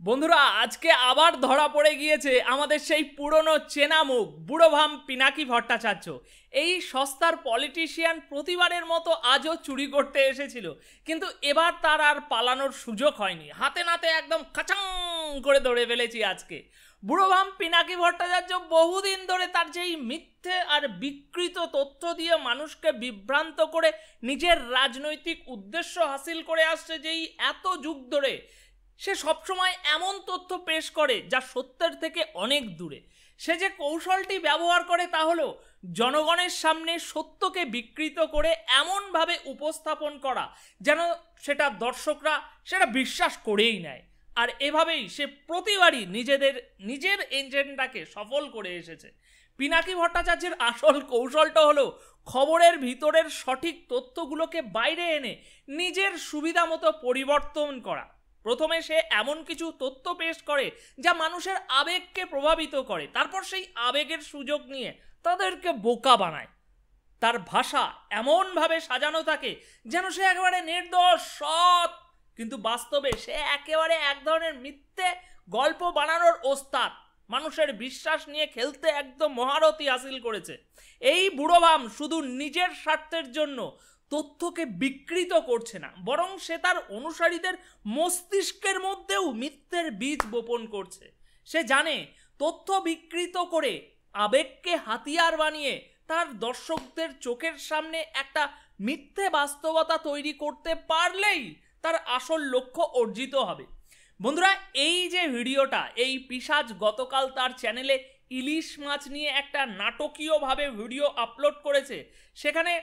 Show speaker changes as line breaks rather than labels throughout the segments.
বন্ধুরা আজকে আবার ধরা পড়ে গিয়েছে আমাদের সেই পুরনো চেনা মুখ বুড়োভাম পিনাকি ভট্টাচার্য। এই সস্তার পলিটিশিয়ান প্রতিবারের মতো আজও চুরি করতে এসেছিল, কিন্তু এবার তার আর পালানোর সুযোগ হয়নি। হাতে নাতে একদম খাচাং করে ধরে ফেলেছি আজকে। বুড়োভাম পিনাকি ভট্টাচার্য বহুদিন ধরে তার যেই মিথ্যে আর বিকৃত তথ্য দিয়ে মানুষকে বিভ্রান্ত করে নিজের রাজনৈতিক উদ্দেশ্য হাসিল করে আসছে, যেই এত যুগ ধরে সে সবসময় এমন তথ্য পেশ করে যা সত্যের থেকে অনেক দূরে। সে যে কৌশলটি ব্যবহার করে তা হলো জনগণের সামনে সত্যকে বিকৃত করে এমনভাবে উপস্থাপন করা যেন সেটা দর্শকরা সেটা বিশ্বাস করেই নেয়। আর এভাবেই সে প্রতিবারই নিজের এজেন্ডাকে সফল করে এসেছে। পিনাকি ভট্টাচার্যের আসল কৌশলটা হলো খবরের ভিতরের সঠিক তথ্যগুলোকে বাইরে এনে নিজের সুবিধা মতো পরিবর্তন করা। প্রথমে সে এমন কিছু তথ্য পেশ করে যা মানুষের আবেগকে প্রভাবিত করে, তারপর সেই আবেগের সুযোগ নিয়ে তাদেরকে বোকা বানায়। তার ভাষা এমনভাবে সাজানো থাকে যেন সে একেবারে নির্দোষ সৎ, কিন্তু বাস্তবে সে একেবারে এক ধরনের মিথ্যে গল্প বানানোর ওস্তাদ। মানুষের বিশ্বাস নিয়ে খেলতে একদম মহারথী হাসিল করেছে। এই বুড়োভাম শুধু নিজের স্বার্থের জন্য তথ্যকে বিকৃত করছে না, বরং সে তার অনুসারীদের মস্তিষ্কের মধ্যেও মিথ্যের বীজ বপন করছে। সে জানে তথ্য বিকৃত করে আবেগকে হাতিয়ার বানিয়ে তার দর্শকদের চোখের সামনে একটা মিথ্যে বাস্তবতা তৈরি করতে পারলেই তার আসল লক্ষ্য অর্জিত হবে। বন্ধুরা, এই যে ভিডিওটা এই পিশাচ গতকাল তার চ্যানেলে ইলিশ মাছ নিয়ে একটা নাটকীয়ভাবে ভিডিও আপলোড করেছে, সেখানে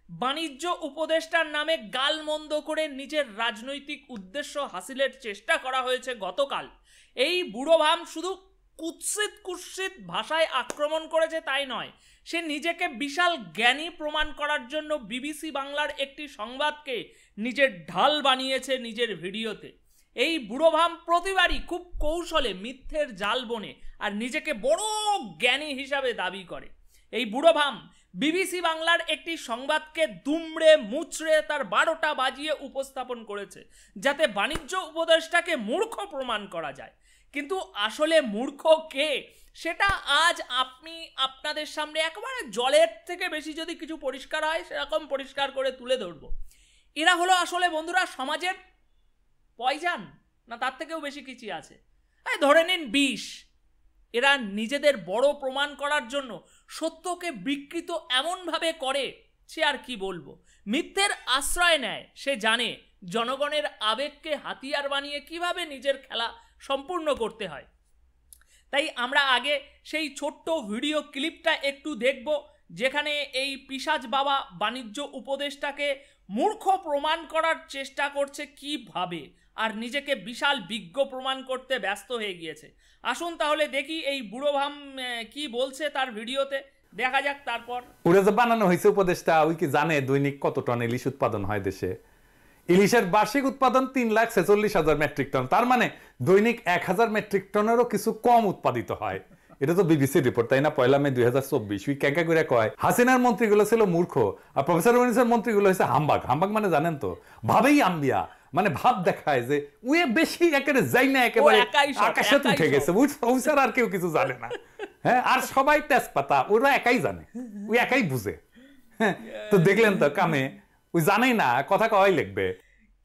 বাণিজ্য উপদেষ্টার নামে গালমন্দ করে নিজের রাজনৈতিক উদ্দেশ্য হাসিলের চেষ্টা করা হয়েছে গতকাল। এই বুড়োভাম শুধু কুৎসিত ভাষায় আক্রমণ করেছে তাই নয়, সে নিজেকে বিশাল জ্ঞানী প্রমাণ করার জন্য বিবিসি বাংলার একটি সংবাদকে নিজের ঢাল বানিয়েছে নিজের ভিডিওতে। এই বুড়োভাম প্রতিবারই খুব কৌশলে মিথ্যের জাল বনে আর নিজেকে বড় জ্ঞানী হিসাবে দাবি করে। এই বুড়োভাম বিবিসি বাংলার একটি সংবাদকে দুমড়ে মুচড়ে তার 12টা বাজিয়ে উপস্থাপন করেছে, যাতে বাণিজ্য উপদেষ্টাকে মূর্খ প্রমাণ করা যায়। কিন্তু আসলে মূর্খ কে সেটা আজ আপনাদের সামনে একেবারে জলের থেকে বেশি যদি কিছু পরিষ্কার হয় সেরকম পরিষ্কার করে তুলে ধরবো। এরা হলো আসলে বন্ধুরা সমাজের পয়জন, না তার থেকেও বেশি কিছু আছে, ধরে নিন বিষ। এরা নিজেদের বড় প্রমাণ করার জন্য সত্যকে বিকৃত এমনভাবে করে সে আর কি বলবো। মিথ্যের আশ্রয় নেয়। সে জানে জনগণের আবেগকে হাতিয়ার বানিয়ে কিভাবে নিজের খেলা সম্পূর্ণ করতে হয়। তাই আমরা আগে সেই ছোট্ট ভিডিও ক্লিপটা একটু দেখব, যেখানে এই পিশাচ বাবা বাণিজ্য উপদেষ্টাকে মূর্খ প্রমাণ করার চেষ্টা করছে কিভাবে, আর নিজেকে বিশাল বিজ্ঞ প্রমাণ করতে ব্যস্ত হয়ে গিয়েছে। আসুন তাহলে দেখি এই বুড়োভাম কি বলছে তার ভিডিওতে, দেখা যাক। তারপর
পুরো যে বানানো হয়েছে উপদেষ্টা, ওই কি জানে দৈনিক কত টন ইলিশ উৎপাদন হয় দেশে? ইলিশের বার্ষিক উৎপাদন 3,46,000 মেট্রিক টন, তার মানে দৈনিক 1000 মেট্রিক টনেরও কিছু কম উৎপাদিত হয়। এটা তো বিবিসি রিপোর্ট, তাই না? 1 মে 2024 উই ক্যাকা করে কয় হাসিনার মন্ত্রীগুলো ছিল মূর্খ আর প্রফেসর ইউনূসের মন্ত্রীগুলো হয়েছে হাম্বাগ। হাম্বাগ মানে জানেন তো, ভাবেই আম্বিয়া, মানে ভাব দেখায় যে উই বেশি একেবারে যাই না, একেবারে আকাশে উঠে গেছে, ওই ছাড়া আর কেউ কিছু জানে না। হ্যাঁ, আর সবাই তেজপাতা, ওরা একাই জানে, ওই একাই বুঝে। হ্যাঁ, তো দেখলেন তো কামে ওই জানেই না, কথা কওয়াই লিখবে।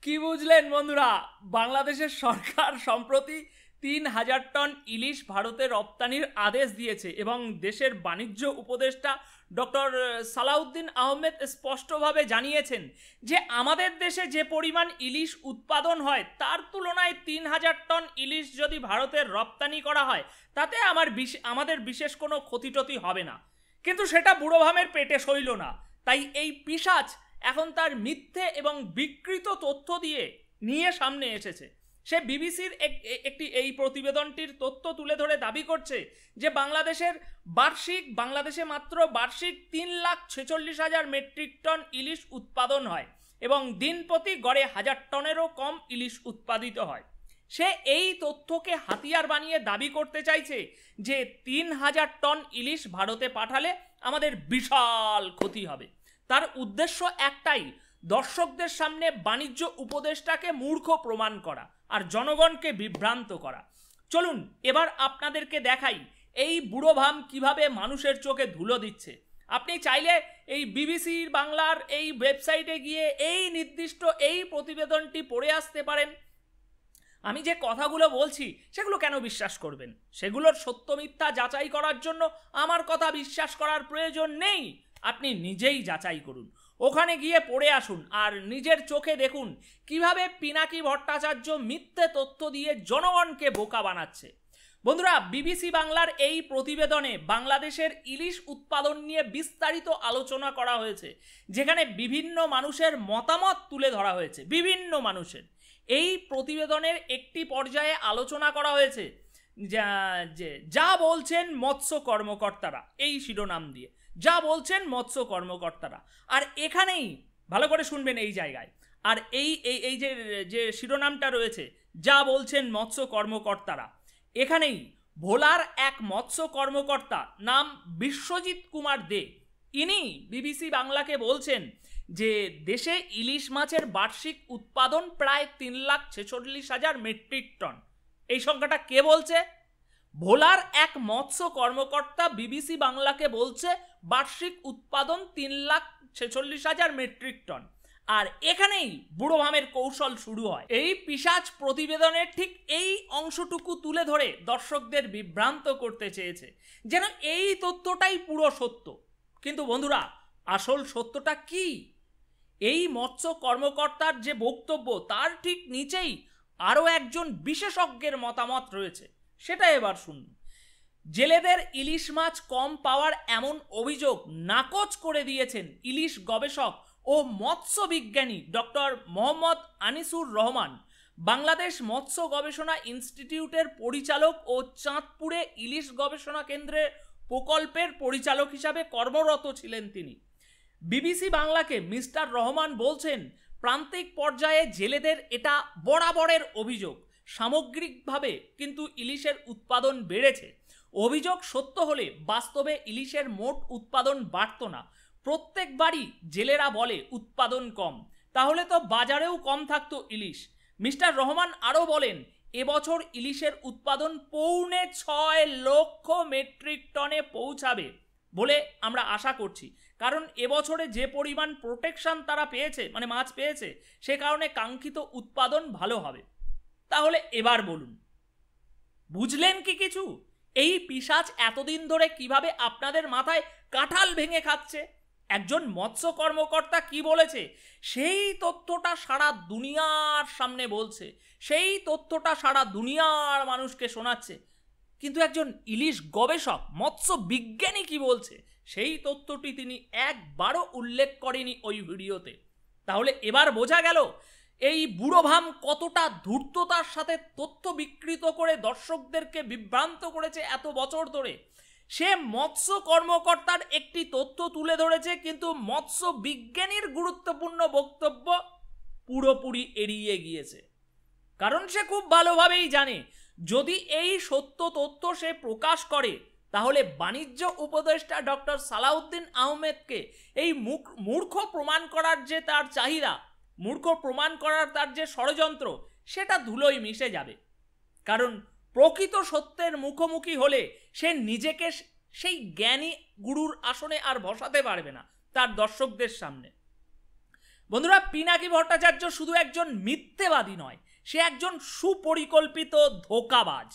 কি বুঝলেন বন্ধুরা? বাংলাদেশের সরকার সম্প্রতি 3000 টন ইলিশ ভারতে রপ্তানির আদেশ দিয়েছে এবং দেশের বাণিজ্য উপদেষ্টা ডক্টর সালাউদ্দিন আহমেদ স্পষ্টভাবে জানিয়েছেন যে আমাদের দেশে যে পরিমাণ ইলিশ উৎপাদন হয় তার তুলনায় 3000 টন ইলিশ যদি ভারতের রপ্তানি করা হয় তাতে আমাদের বিশেষ কোনো ক্ষতিটতি হবে না। কিন্তু সেটা বুড়োভামের পেটে সইল না, তাই এই পিশাচ এখন তার মিথ্যে এবং বিকৃত তথ্য নিয়ে সামনে এসেছে। সে বিবিসির এই প্রতিবেদনটির তথ্য তুলে ধরে দাবি করছে যে বাংলাদেশে মাত্র বার্ষিক 3,46,000 মেট্রিক টন ইলিশ উৎপাদন হয় এবং দিনপ্রতি গড়ে 1000 টনেরও কম ইলিশ উৎপাদিত হয়। সে এই তথ্যকে হাতিয়ার বানিয়ে দাবি করতে চাইছে যে 3000 টন ইলিশ ভারতে পাঠালে আমাদের বিশাল ক্ষতি হবে। তার উদ্দেশ্য একটাই, দর্শকদের সামনে বাণিজ্য উপদেষ্টাকে মূর্খ প্রমাণ করা। আর জনগণকে বিভ্রান্ত করা। চলুন এবার আপনাদেরকে দেখাই এই বুড়ো ভাম কিভাবে মানুষের চোখে ধুলো দিচ্ছে। আপনি চাইলে এই বিবিসি বাংলার এই ওয়েবসাইটে গিয়ে এই নির্দিষ্ট এই প্রতিবেদনটি পড়ে আসতে পারেন। আমি যে কথাগুলো বলছি সেগুলো কেন বিশ্বাস করবেন? সেগুলোর সত্য মিথ্যা যাচাই করার জন্য আমার কথা বিশ্বাস করার প্রয়োজন নেই, আপনি নিজেই যাচাই করুন, ওখানে গিয়ে পড়ে আসুন আর নিজের চোখে দেখুন কিভাবে পিনাকি ভট্টাচার্য মিথ্যে তথ্য দিয়ে জনগণকে বোকা বানাচ্ছে। বন্ধুরা, বিবিসি বাংলার এই প্রতিবেদনে বাংলাদেশের ইলিশ উৎপাদন নিয়ে বিস্তারিত আলোচনা করা হয়েছে, যেখানে বিভিন্ন মানুষের মতামত তুলে ধরা হয়েছে। বিভিন্ন মানুষের এই প্রতিবেদনের একটি পর্যায়ে আলোচনা করা হয়েছে যা বলছেন মৎস্য কর্মকর্তারা, এই শিরোনাম দিয়ে যা বলছেন মৎস্য কর্মকর্তারা। আর এখানেই ভালো করে শুনবেন এই জায়গায়, আর এই যে শিরোনামটা রয়েছে যা বলছেন মৎস্য কর্মকর্তারা, এখানেই ভোলার এক মৎস্য কর্মকর্তা নাম বিশ্বজিৎ কুমার দে, ইনি বিবিসি বাংলাকে বলছেন যে দেশে ইলিশ মাছের বার্ষিক উৎপাদন প্রায় 3,46,000 মেট্রিক টন। এই সংখ্যাটা কে বলছে? ভোলার এক মৎস্য কর্মকর্তা বিবিসি বাংলাকে বলছে বার্ষিক উৎপাদন 3,46,000 মেট্রিক টন। আর এখানেই বুড়ো ভামের কৌশল শুরু হয়। এই পিশাচ প্রতিবেদনের ঠিক এই অংশটুকু তুলে ধরে দর্শকদের বিভ্রান্ত করতে চেয়েছে, যেন এই তথ্যটাই পুরো সত্য। কিন্তু বন্ধুরা, আসল সত্যটা কি? এই মৎস্য কর্মকর্তার যে বক্তব্য তার ঠিক নিচেই আরও একজন বিশেষজ্ঞের মতামত রয়েছে, সেটা এবার শুনুন। জেলেদের ইলিশ মাছ কম পাওয়ার এমন অভিযোগ নাকচ করে দিয়েছেন ইলিশ গবেষক ও মৎস্য বিজ্ঞানী ডক্টর মোহাম্মদ আনিসুর রহমান। বাংলাদেশ মৎস্য গবেষণা ইনস্টিটিউটের পরিচালক ও চাঁদপুরে ইলিশ গবেষণা কেন্দ্রের প্রকল্পের পরিচালক হিসাবে কর্মরত ছিলেন তিনি। বিবিসি বাংলাকে মিস্টার রহমান বলছেন, প্রান্তিক পর্যায়ে জেলেদের এটা বরাবরের অভিযোগ, সামগ্রিকভাবে কিন্তু ইলিশের উৎপাদন বেড়েছে। অভিযোগ সত্য হলে বাস্তবে ইলিশের মোট উৎপাদন বাড়ত না। প্রত্যেকবারই জেলেরা বলে উৎপাদন কম, তাহলে তো বাজারেও কম থাকতো ইলিশ। মিস্টার রহমান আরও বলেন, এবছর ইলিশের উৎপাদন 6.25 লক্ষ মেট্রিক টনে পৌঁছাবে বলে আমরা আশা করছি, কারণ এবছরে যে পরিমাণ প্রোটেকশন তারা পেয়েছে, মানে মাছ পেয়েছে, সে কারণে কাঙ্ক্ষিত উৎপাদন ভালো হবে। তাহলে এবার বলুন, বুঝলেন কি কিছু? এই পিশাচ এতদিন ধরে কিভাবে আপনাদের মাথায় কাঁঠাল ভেঙে খাচ্ছে? একজন মৎস্য কর্মকর্তা কি বলেছে সেই তথ্যটা সারা দুনিয়ার সামনে বলছে, সেই তথ্যটা সারা দুনিয়ার মানুষকে শোনাচ্ছে। কিন্তু একজন ইলিশ গবেষক মৎস্য বিজ্ঞানী কি বলছে সেই তথ্যটি তিনি একবারও উল্লেখ করেনি ওই ভিডিওতে। তাহলে এবার বোঝা গেল এই বুড়ো ভাম কতটা ধূর্ততার সাথে তথ্য বিকৃত করে দর্শকদেরকে বিভ্রান্ত করেছে এত বছর ধরে। সে মৎস্য কর্মকর্তার একটি তথ্য তুলে ধরেছে, কিন্তু মৎস্য বিজ্ঞানীর গুরুত্বপূর্ণ বক্তব্য পুরোপুরি এড়িয়ে গিয়েছে। কারণ সে খুব ভালোভাবেই জানে যদি এই সত্য তথ্য সে প্রকাশ করে তাহলে বাণিজ্য উপদেষ্টা ডক্টর সালাউদ্দিন আহমেদকে এই মূর্খ প্রমাণ করার যে তার চাহিদা, মূর্খ প্রমাণ করার তার যে ষড়যন্ত্র, সেটা ধুলোয় মিশে যাবে। কারণ প্রকৃত সত্যের মুখোমুখি হলে সে নিজেকে সেই জ্ঞানী গুরুর আসনে আর বসাতে পারবে না তার দর্শকদের সামনে। বন্ধুরা, পিনাকি ভট্টাচার্য শুধু একজন মিথ্যেবাদী নয়, সে একজন সুপরিকল্পিত ধোঁকাবাজ।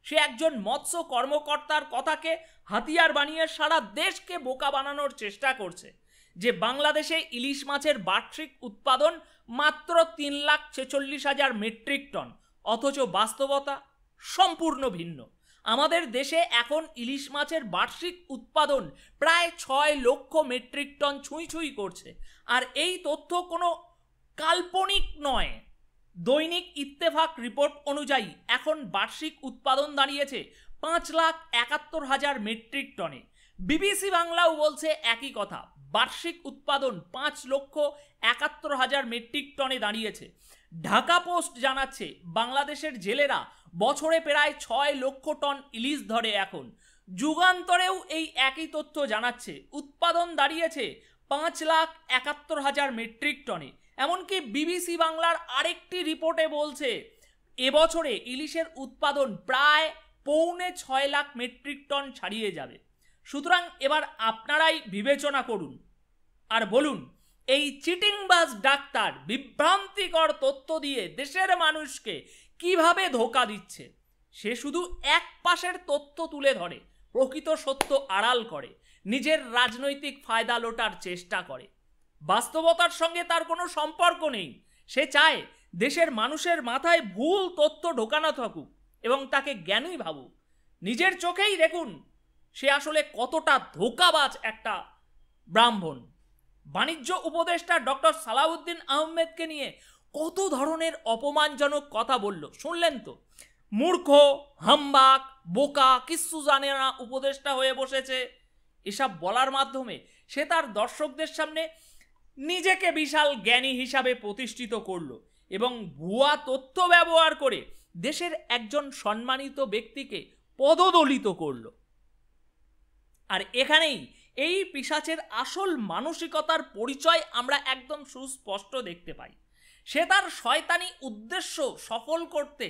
সে একজন মৎস্য কর্মকর্তার কথাকে হাতিয়ার বানিয়ে সারা দেশকে বোকা বানানোর চেষ্টা করছে যে বাংলাদেশে ইলিশ মাছের বার্ষিক উৎপাদন মাত্র 3,46,000 মেট্রিক টন, অথচ বাস্তবতা সম্পূর্ণ ভিন্ন। আমাদের দেশে এখন ইলিশ মাছের বার্ষিক উৎপাদন প্রায় 6 লক্ষ মেট্রিক টন ছুঁই করছে। আর এই তথ্য কোনো কাল্পনিক নয়। দৈনিক ইত্তেফাক রিপোর্ট অনুযায়ী এখন বার্ষিক উৎপাদন দাঁড়িয়েছে 5,71,000 মেট্রিক টনে। বিবিসি বাংলাও বলছে একই কথা, বার্ষিক উৎপাদন 5,71,000 মেট্রিক টনে দাঁড়িয়েছে। ঢাকা পোস্ট জানাচ্ছে বাংলাদেশের জেলেরা বছরে প্রায় 6 লক্ষ টন ইলিশ ধরে এখন। যুগান্তরেও এই একই তথ্য জানাচ্ছে উৎপাদন দাঁড়িয়েছে 5,71,000 মেট্রিক টনে। এমনকি বিবিসি বাংলার আরেকটি রিপোর্টে বলছে এবছরে ইলিশের উৎপাদন প্রায় 6.25 লাখ মেট্রিক টন ছাড়িয়ে যাবে। সুতরাং এবার আপনারাই বিবেচনা করুন আর বলুন, এই চিটিংবাজ ডাক্তার বিভ্রান্তিকর তথ্য দিয়ে দেশের মানুষকে কিভাবে ধোঁকা দিচ্ছে। সে শুধু এক পাশের তথ্য তুলে ধরে, প্রকৃত সত্য আড়াল করে, নিজের রাজনৈতিক ফায়দা লোটার চেষ্টা করে। বাস্তবতার সঙ্গে তার কোনো সম্পর্ক নেই। সে চায় দেশের মানুষের মাথায় ভুল তথ্য ঢোকানো থাকুক এবং তাকে জ্ঞানী ভাবুক। নিজের চোখেই দেখুন সে আসলে কতটা ধোঁকাবাজ একটা ব্রাহ্মণ। বাণিজ্য উপদেষ্টা ডক্টর সালাউদ্দিন আহমেদকে নিয়ে কত ধরনের অপমানজনক কথা বলল, শুনলেন তো? মূর্খ, হাম্বাক, বোকা, কিচ্ছু জানে না উপদেষ্টা হয়ে বসেছে, এসব বলার মাধ্যমে সে তার দর্শকদের সামনে নিজেকে বিশাল জ্ঞানী হিসাবে প্রতিষ্ঠিত করলো এবং ভুয়া তথ্য ব্যবহার করে দেশের একজন সম্মানিত ব্যক্তিকে পদদলিত করল। আর এখানেই এই পিশাচের আসল মানসিকতার পরিচয় আমরা একদম সুস্পষ্ট দেখতে পাই। সে তার শয়তানি উদ্দেশ্য সফল করতে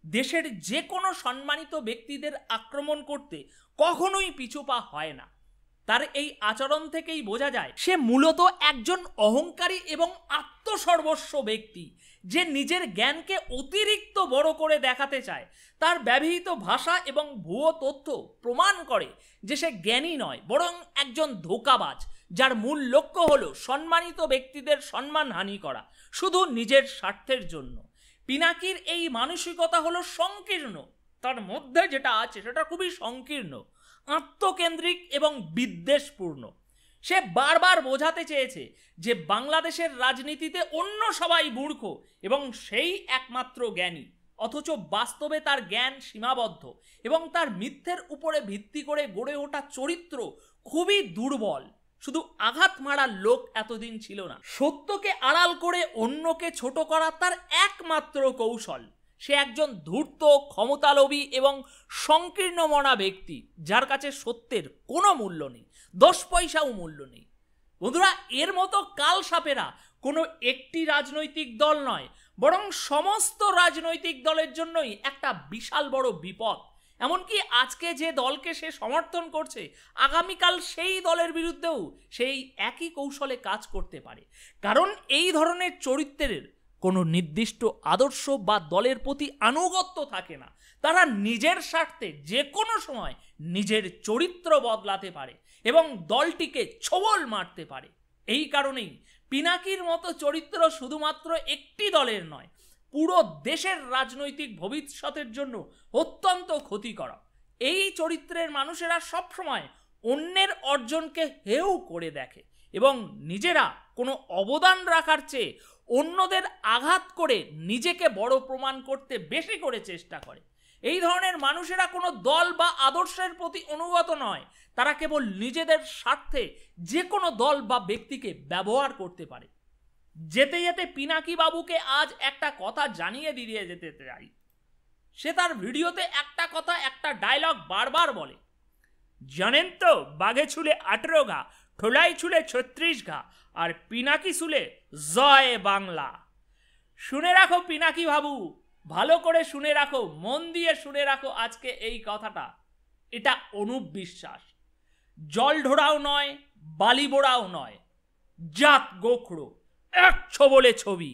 দেশের যে কোনো সম্মানিত ব্যক্তিদের আক্রমণ করতে কখনোই পিছু পা হয় না। তার এই আচরণ থেকেই বোঝা যায় সে মূলত একজন অহংকারী এবং আত্মসর্বস্ব ব্যক্তি, যে নিজের জ্ঞানকে অতিরিক্ত বড় করে দেখাতে চায়। তার ব্যবহৃত ভাষা এবং ভুয়ো তথ্য প্রমাণ করে যে সে জ্ঞানী নয়, বরং একজন ধোঁকাবাজ, যার মূল লক্ষ্য হলো সম্মানিত ব্যক্তিদের সম্মানহানি করা শুধু নিজের স্বার্থের জন্য। পিনাকির এই মানসিকতা হলো সংকীর্ণ, তার মধ্যে যেটা আছে সেটা খুবই সংকীর্ণ, আত্মকেন্দ্রিক এবং বিদ্বেষপূর্ণ। সে বারবার বোঝাতে চেয়েছে যে বাংলাদেশের রাজনীতিতে অন্য সবাই মূর্খ এবং সেই একমাত্র জ্ঞানী, অথচ বাস্তবে তার জ্ঞান সীমাবদ্ধ এবং তার মিথ্যের উপরে ভিত্তি করে গড়ে ওঠা চরিত্র খুবই দুর্বল। শুধু আঘাত মারার লোক এতদিন ছিল না। সত্যকে আড়াল করে অন্যকে ছোট করা তার একমাত্র কৌশল। সে একজন ধূর্ত, ক্ষমতালোভী এবং সংকীর্ণ মনা ব্যক্তি, যার কাছে সত্যের কোনো মূল্য নেই, 10 পয়সাও মূল্য নেই। বন্ধুরা, এর মতো কালসাপেরা কোনো একটি রাজনৈতিক দল নয়, বরং সমস্ত রাজনৈতিক দলের জন্যই একটা বিশাল বড় বিপদ। এমনকি আজকে যে দলকে সে সমর্থন করছে, আগামীকাল সেই দলের বিরুদ্ধেও সেই একই কৌশলে কাজ করতে পারে। কারণ এই ধরনের চরিত্রের কোনো নির্দিষ্ট আদর্শ বা দলের প্রতি আনুগত্য থাকে না। তারা নিজের স্বার্থে যে কোনো সময় নিজের চরিত্র বদলাতে পারে এবং দলটিকে ছোবল মারতে পারে। এই কারণেই পিনাকির মতো চরিত্র শুধুমাত্র একটি দলের নয়, পুরো দেশের রাজনৈতিক ভবিষ্যতের জন্য অত্যন্ত ক্ষতিকর। এই চরিত্রের মানুষেরা সবসময় অন্যের অর্জনকে হেয় করে দেখে এবং নিজেরা কোনো অবদান রাখার চেয়ে অন্যদের আঘাত করে নিজেকে বড় প্রমাণ করতে বেশি করে চেষ্টা করে। এই ধরনের মানুষেরা কোনো দল বা আদর্শের প্রতি অনুগত নয়, তারা কেবল নিজেদের স্বার্থে যে কোনো দল বা ব্যক্তিকে ব্যবহার করতে পারে। যেতে যেতে পিনাকি বাবুকে আজ একটা কথা জানিয়ে দিয়ে যেতে চাই। সে তার ভিডিওতে একটা কথা, একটা ডায়লগ বারবার বলে, জানেন তো, বাঘে ছুলে 18 ঘা, ঠোলাই ছুলে 36 ঘা, আর পিনাকি ছুলে জয় বাংলা। শুনে রাখো পিনাকি বাবু, ভালো করে শুনে রাখো, মন দিয়ে শুনে রাখো আজকে এই কথাটা। এটা অনুপ বিশ্বাস, জল ঢোড়াও নয়, বালি বোড়াও নয়, জাত গোখরো, এক ছবলে ছবি।